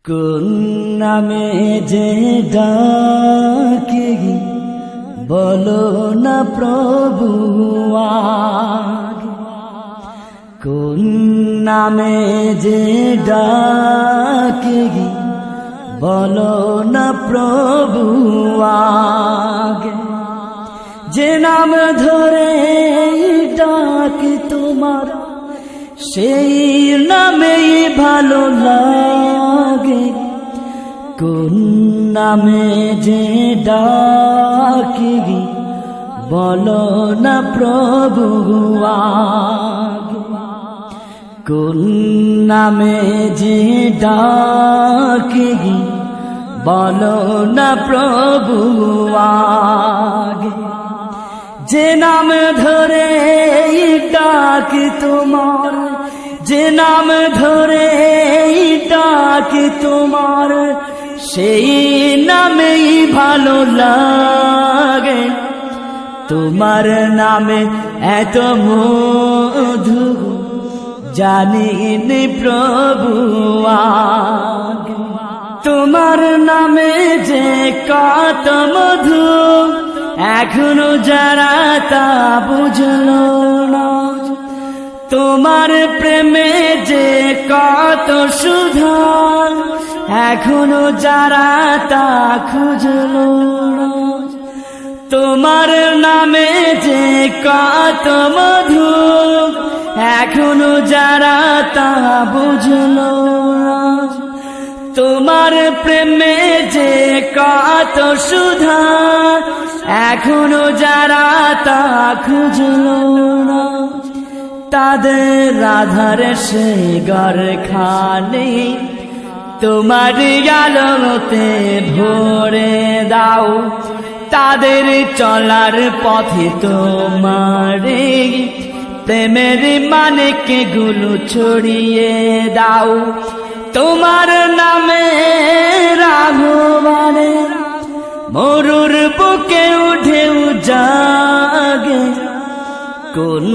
কোন নামে যে ডাকি বলো না প্রভু আগে। কোন নামে যে ডাকি বলো না প্রভু আগে। যে নাম ধরে ডাকি তোমার সেই নামেই ভালো লাগে। কোন নামে যে ডাকি বলো না প্রভু আগে। কোন নামে যে ডাকি বলো না প্রভু আগে। যে নাম ধরে ডাকি তোমার, যে নাম ধরে ডাকি তোমার সেই নামেই ভালো লাগে। তোমার নামে এত মধু জানিনি প্রভু আগে। তোমার নামে যে কত মধু এখনো যারা তা বুঝলো না। তোমার প্রেমে যে কত সুধা এখনো যারা তা খুঁজলো না। তোমার নামে যে কত মধু এখনো যারা তা বুঝলো না। তোমার প্রেমে যে কত সুধা এখনো যারা তা খুঁজলো না। তাদের আধারে সে ঘরখানে তোমার আলোতে ভরে দাও। তাদের চলার পথে তোমার প্রেমের মানিকে গুলো ছড়িয়ে দাও। তোমার নামে রাঘবানে মরুর বুকে উঠে জাগে। কোন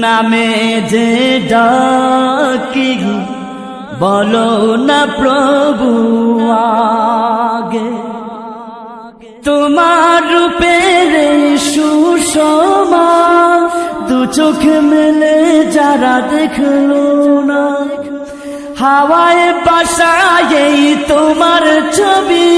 নামে যে ডাকি বলো না প্রভু আগে। তোমার রূপের সুষমা দু চোখ মেলে যারা দেখলো না। হাওয়ায় বাসায় তোমার ছবি